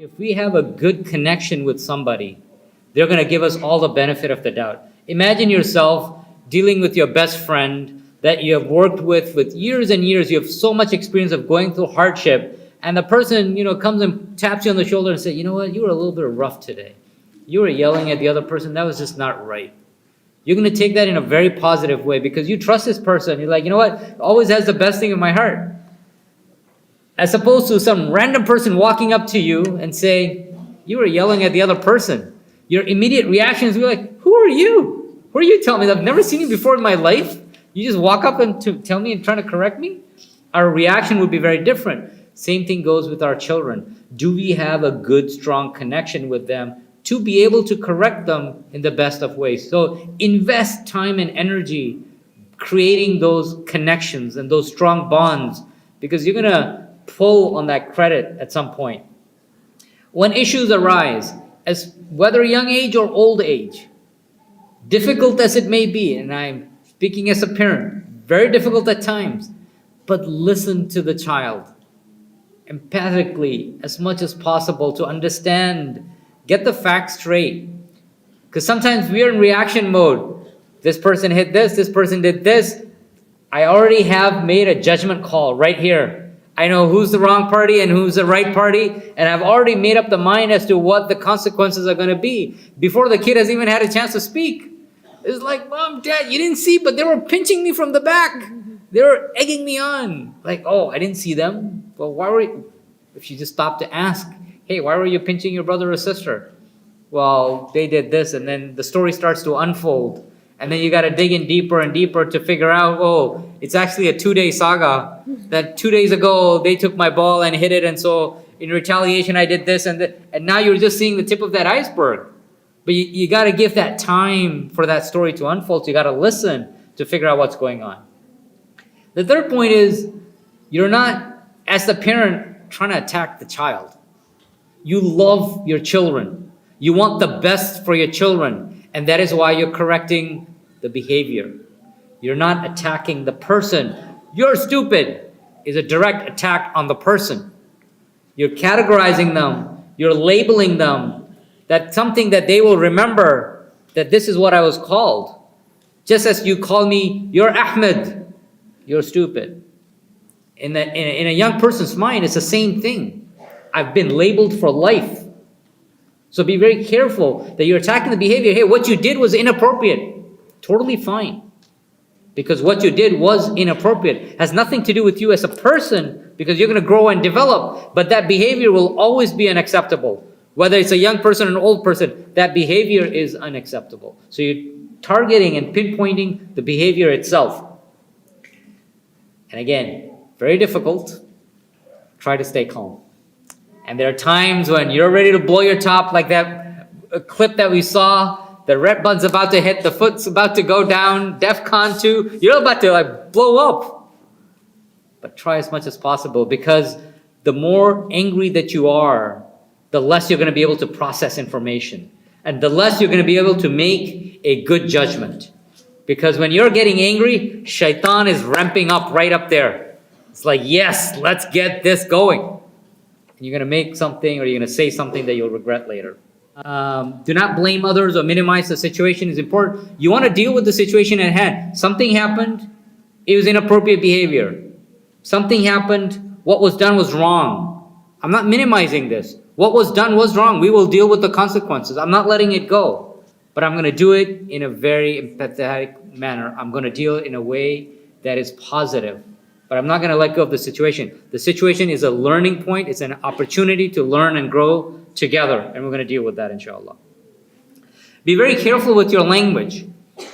If we have a good connection with somebody, they're going to give us all the benefit of the doubt. Imagine yourself dealing with your best friend that you have worked with years and years. You have so much experience of going through hardship, and the person, comes and taps you on the shoulder and says, you know what, you were a little bit rough today. You were yelling at the other person. That was just not right. You're going to take that in a very positive way because you trust this person. You're like, you know what, always has the best thing in my heart. As opposed to some random person walking up to you and say, you were yelling at the other person. Your immediate reaction is like, who are you? Who are you telling me? I've never seen you before in my life. You just walk up and tell me and trying to correct me? Our reaction would be very different. Same thing goes with our children. Do we have a good, strong connection with them to be able to correct them in the best of ways? So invest time and energy creating those connections and those strong bonds, because you're going to pull on that credit at some point. When issues arise, as whether young age or old age, difficult as it may be, and I'm speaking as a parent, very difficult at times, but listen to the child empathically as much as possible to understand, get the facts straight. Because sometimes we are in reaction mode. This person hit this person did this. I already have made a judgment call right here. I know who's the wrong party and who's the right party, and I've already made up the mind as to what the consequences are going to be before the kid has even had a chance to speak. It's like, Mom, Dad, you didn't see, but they were pinching me from the back. They were egging me on. Like, oh, I didn't see them. Well, why were you? If you just stop to ask, hey, why were you pinching your brother or sister? Well, they did this, and then the story starts to unfold. And then you got to dig in deeper and deeper to figure out, oh, it's actually a 2-day saga. That 2 days ago, they took my ball and hit it. And so in retaliation, I did this. And now you're just seeing the tip of that iceberg. But you got to give that time for that story to unfold. So you got to listen to figure out what's going on. The third point is, you're not, as the parent, trying to attack the child. You love your children. You want the best for your children. And that is why you're correcting the behavior. You're not attacking the person. You're stupid is a direct attack on the person. You're categorizing them. You're labeling them. That's something that they will remember, that this is what I was called. Just as you call me, you're Ahmed, you're stupid. In a young person's mind, it's the same thing. I've been labeled for life. So be very careful that you're attacking the behavior. Hey, what you did was inappropriate. Totally fine. Because what you did was inappropriate. Has nothing to do with you as a person, because you're going to grow and develop. But that behavior will always be unacceptable. Whether it's a young person or an old person, that behavior is unacceptable. So you're targeting and pinpointing the behavior itself. And again, very difficult. Try to stay calm. And there are times when you're ready to blow your top, like that clip that we saw. The red button's about to hit, the foot's about to go down, DEFCON 2. You're about to blow up. But try as much as possible, because the more angry that you are, the less you're going to be able to process information. And the less you're going to be able to make a good judgment. Because when you're getting angry, shaitan is ramping up right up there. It's like, yes, let's get this going. And you're going to make something, or you're going to say something that you'll regret later. Do not blame others or minimize the situation is important. You want to deal with the situation at hand. Something happened. It was inappropriate behavior. Something happened. What was done was wrong. I'm not minimizing this. What was done was wrong. We will deal with the consequences. I'm not letting it go. But I'm going to do it in a very empathetic manner. I'm going to deal in a way that is positive. But I'm not going to let go of the situation. The situation is a learning point. It's an opportunity to learn and grow together. And we're going to deal with that, inshallah. Be very careful with your language.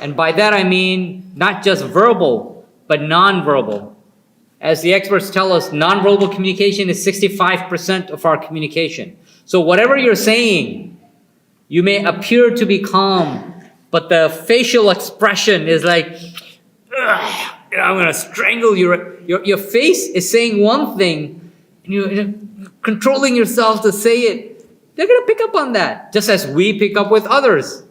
And by that I mean not just verbal, but non-verbal. As the experts tell us, non-verbal communication is 65% of our communication. So whatever you're saying, you may appear to be calm, but the facial expression is like, I'm going to strangle you. Your face is saying one thing, and you're controlling yourself to say it. They're going to pick up on that, just as we pick up with others.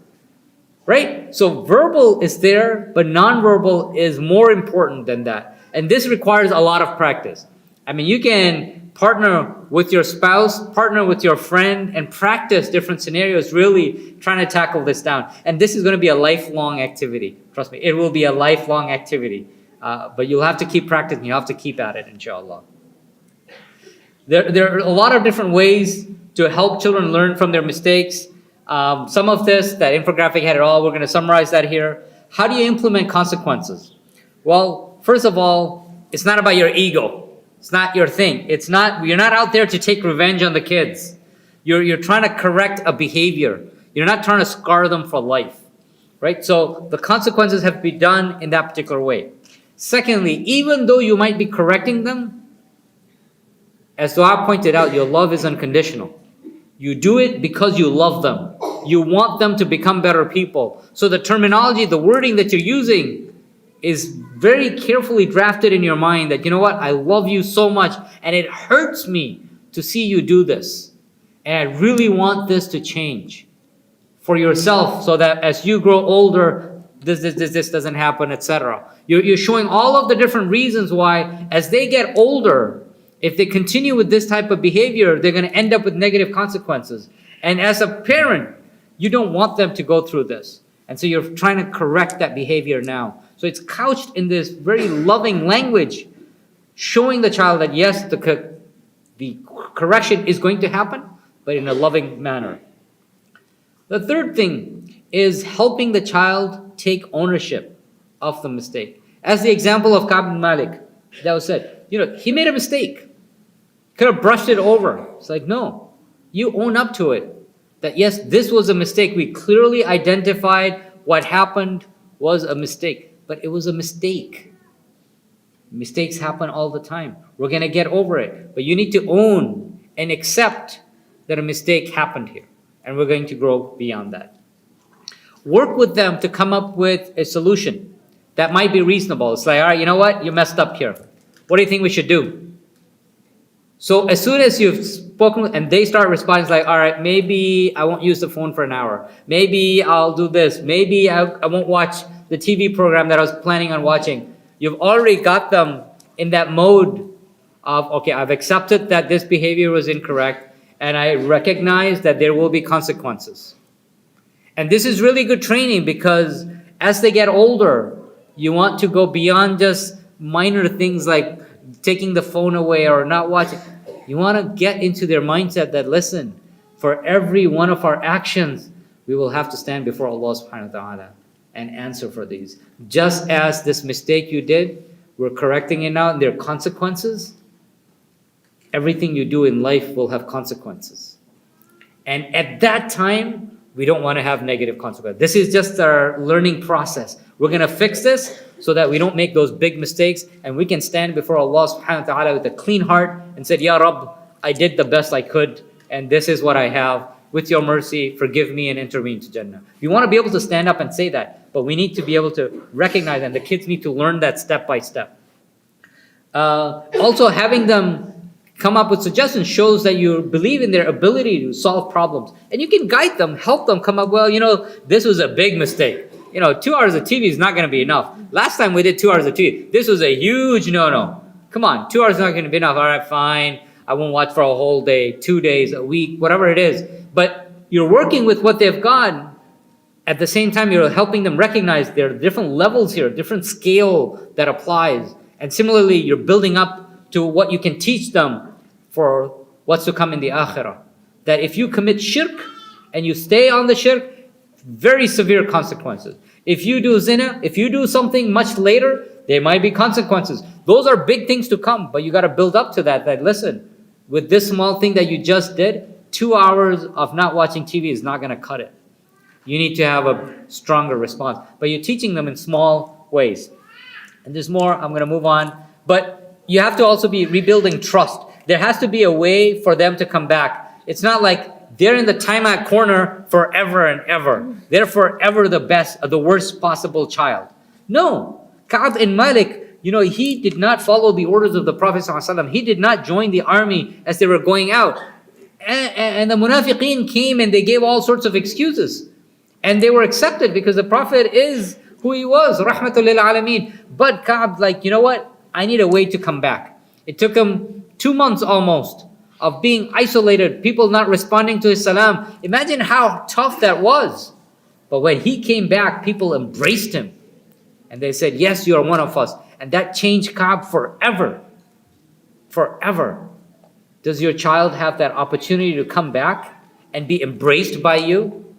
Right? So verbal is there, but nonverbal is more important than that. And this requires a lot of practice. I mean, you can partner with your spouse, partner with your friend, and practice different scenarios, really trying to tackle this down. And this is going to be a lifelong activity. Trust me, it will be a lifelong activity. But you'll have to keep practicing. You'll have to keep at it, inshallah. There are a lot of different ways to help children learn from their mistakes. Some of this, that infographic had it all. We're going to summarize that here. How do you implement consequences? Well, first of all, it's not about your ego. It's not your thing. You're not out there to take revenge on the kids. You're trying to correct a behavior. You're not trying to scar them for life, right? So the consequences have to be done in that particular way. Secondly, even though you might be correcting them, as Dua pointed out, your love is unconditional. You do it because you love them. You want them to become better people. So the terminology, the wording that you're using is very carefully drafted in your mind that, you know what, I love you so much and it hurts me to see you do this. And I really want this to change for yourself so that as you grow older, this doesn't happen, etc. You're showing all of the different reasons why as they get older, if they continue with this type of behavior, they're going to end up with negative consequences. And as a parent, you don't want them to go through this. And so you're trying to correct that behavior now. So it's couched in this very loving language, showing the child that yes, the correction is going to happen, but in a loving manner. The third thing is helping the child take ownership of the mistake. As the example of Ka'b bin Malik that was said, he made a mistake. Could have brushed it over. It's like, no, you own up to it. That yes, this was a mistake. We clearly identified what happened was a mistake, but it was a mistake. Mistakes happen all the time. We're going to get over it. But you need to own and accept that a mistake happened here. And we're going to grow beyond that. Work with them to come up with a solution that might be reasonable. It's like, all right, you know what? You messed up here. What do you think we should do? So as soon as you've spoken and they start responding, like, all right, maybe I won't use the phone for an hour. Maybe I'll do this. Maybe I won't watch the TV program that I was planning on watching. You've already got them in that mode of, okay, I've accepted that this behavior was incorrect and I recognize that there will be consequences. And this is really good training because as they get older, you want to go beyond just minor things like taking the phone away or not watching. You want to get into their mindset that, listen, for every one of our actions, we will have to stand before Allah subhanahu wa ta'ala and answer for these. Just as this mistake you did, we're correcting it now and there are consequences. Everything you do in life will have consequences. And at that time, we don't want to have negative consequences. This is just our learning process. We're going to fix this so that we don't make those big mistakes and we can stand before Allah subhanahu wa ta'ala with a clean heart and say, Ya Rabb, I did the best I could and this is what I have. With your mercy, forgive me and enter me into Jannah. We want to be able to stand up and say that, but we need to be able to recognize, and the kids need to learn that step by step. Also, having them come up with suggestions shows that you believe in their ability to solve problems. And you can guide them, help them come up, well, this was a big mistake. 2 hours of TV is not going to be enough. Last time we did 2 hours of TV, this was a huge no-no. Come on, 2 hours is not going to be enough. All right, fine. I won't watch for a whole day, 2 days, a week, whatever it is. But you're working with what they've got. At the same time, you're helping them recognize there are different levels here, different scale that applies. And similarly, you're building up to what you can teach them for what's to come in the akhirah. That if you commit shirk and you stay on the shirk, very severe consequences. If you do zina, if you do something much later, there might be consequences. Those are big things to come, but you got to build up to that listen, with this small thing that you just did, 2 hours of not watching TV is not going to cut it. You need to have a stronger response. But you're teaching them in small ways. And there's more, I'm going to move on. But you have to also be rebuilding trust. There has to be a way for them to come back. It's not like they're in the timeout corner forever and ever. They're forever the worst possible child. No. Ka'b bin Malik, he did not follow the orders of the Prophet ﷺ. He did not join the army as they were going out. And the munafiqeen came and they gave all sorts of excuses. And they were accepted because the Prophet is who he was, rahmatul lil alameen. But Ka'b, you know what? I need a way to come back. It took him 2 months almost of being isolated, people not responding to his salam. Imagine how tough that was. But when he came back, people embraced him. And they said, yes, you are one of us. And that changed Ka'b forever. Forever. Does your child have that opportunity to come back and be embraced by you?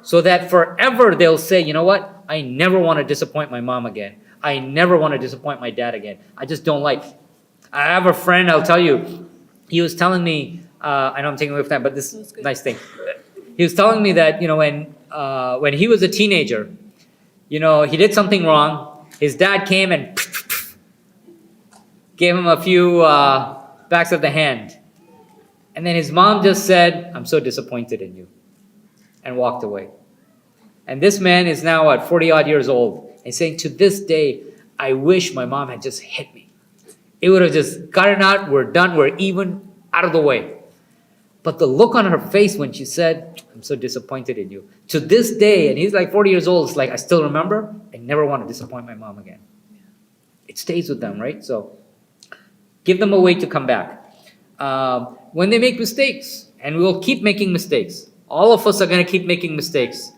So that forever they'll say, you know what? I never want to disappoint my mom again. I never want to disappoint my dad again. I just don't like. I have a friend, I'll tell you, he was telling me, I know I'm taking away from time, but this is nice thing. He was telling me that, when he was a teenager, he did something wrong. His dad came and gave him a few backs of the hand. And then his mom just said, I'm so disappointed in you, and walked away. And this man is now at 40 odd years old and saying, to this day, I wish my mom had just hit me. It would have just gotten out, we're done, we're even, out of the way. But the look on her face when she said, I'm so disappointed in you. To this day, and he's like 40 years old, it's like, I still remember, I never want to disappoint my mom again. It stays with them, right? So give them a way to come back. When they make mistakes, and we'll keep making mistakes, all of us are going to keep making mistakes.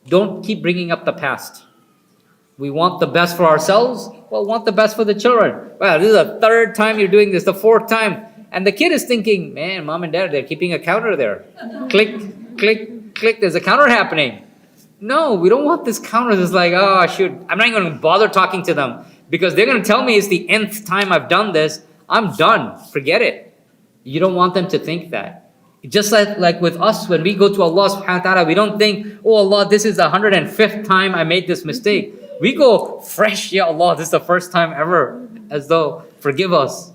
Don't keep bringing up the past. We want the best for ourselves. Well, want the best for the children. Well, this is the third time you're doing this, the fourth time. And the kid is thinking, man, mom and dad, they're keeping a counter there. Click, click, click. There's a counter happening. No, we don't want this counter. It's like, oh, shoot. I'm not even going to bother talking to them because they're going to tell me it's the nth time I've done this. I'm done. Forget it. You don't want them to think that. Just like with us, when we go to Allah subhanahu wa ta'ala, we don't think, oh Allah, this is the 105th time I made this mistake. We go fresh, ya Allah, this is the first time ever, as though, forgive us.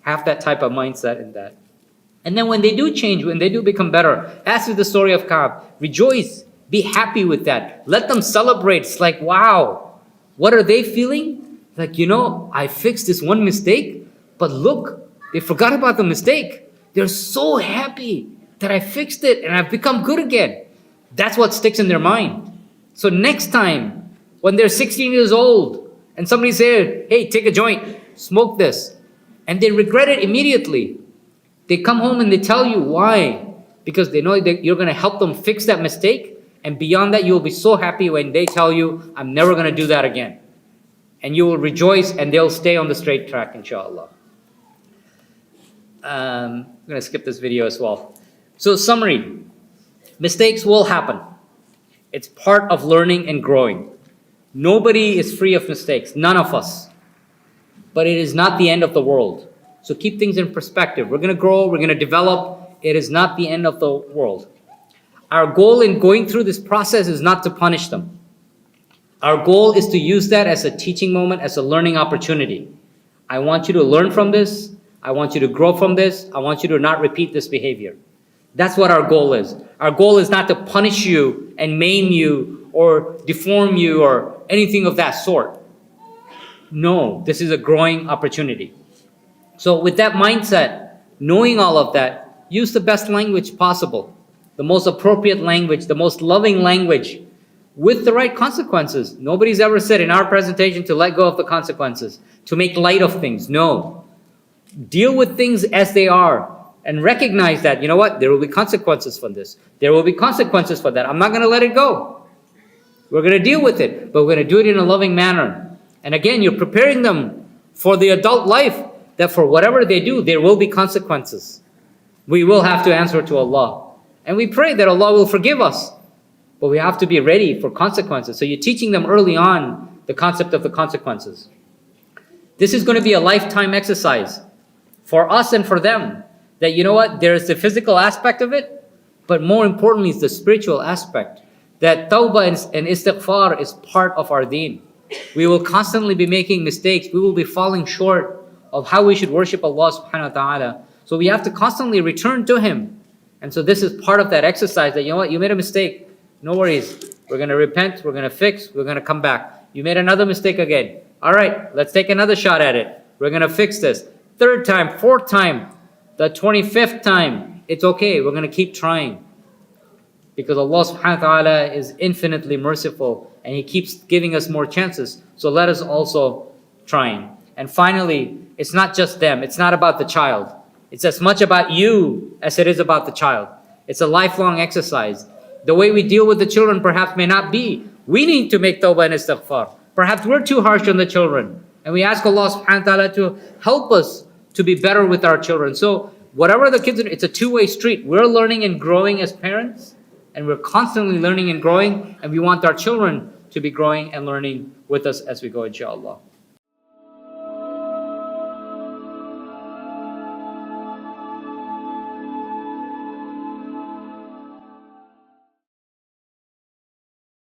Have that type of mindset in that. And then when they do change, when they do become better, as with the story of Ka'b, rejoice, be happy with that. Let them celebrate. It's like, wow, what are they feeling? Like, I fixed this one mistake, but look, they forgot about the mistake. They're so happy that I fixed it and I've become good again. That's what sticks in their mind. So next time, when they're 16 years old and somebody says, hey, take a joint, smoke this, and they regret it immediately, they come home and they tell you why. Because they know that you're going to help them fix that mistake. And beyond that, you'll be so happy when they tell you, I'm never going to do that again. And you will rejoice and they'll stay on the straight track, inshallah. I'm going to skip this video as well. So summary, mistakes will happen. It's part of learning and growing. Nobody is free of mistakes, none of us. But it is not the end of the world. So keep things in perspective. We're going to grow, we're going to develop. It is not the end of the world. Our goal in going through this process is not to punish them. Our goal is to use that as a teaching moment, as a learning opportunity. I want you to learn from this. I want you to grow from this. I want you to not repeat this behavior. That's what our goal is. Our goal is not to punish you and maim you or deform you or anything of that sort. No, this is a growing opportunity. So with that mindset, knowing all of that, use the best language possible, the most appropriate language, the most loving language, with the right consequences. Nobody's ever said in our presentation to let go of the consequences, to make light of things. No. Deal with things as they are and recognize that, you know what, there will be consequences for this. There will be consequences for that. I'm not going to let it go. We're going to deal with it, but we're going to do it in a loving manner. And again, you're preparing them for the adult life, that for whatever they do, there will be consequences. We will have to answer to Allah. And we pray that Allah will forgive us. But we have to be ready for consequences. So you're teaching them early on the concept of the consequences. This is going to be a lifetime exercise for us and for them. That, you know what, there's the physical aspect of it, but more importantly is the spiritual aspect. That tawbah and istighfar is part of our deen. We will constantly be making mistakes. We will be falling short of how we should worship Allah subhanahu wa ta'ala. So we have to constantly return to Him. And so this is part of that exercise that, you know what, you made a mistake. No worries. We're going to repent. We're going to fix. We're going to come back. You made another mistake again. All right, let's take another shot at it. We're going to fix this. Third time, fourth time, the 25th time. It's okay. We're going to keep trying. Because Allah subhanahu wa ta'ala is infinitely merciful and He keeps giving us more chances. So let us also trying. And finally, it's not just them. It's not about the child. It's as much about you as it is about the child. It's a lifelong exercise. The way we deal with the children perhaps may not be. We need to make tawbah and istighfar. Perhaps we're too harsh on the children. And we ask Allah subhanahu wa ta'ala to help us to be better with our children. So whatever the kids are, it's a two-way street. We're learning and growing as parents, and we're constantly learning and growing, and we want our children to be growing and learning with us as we go, inshallah.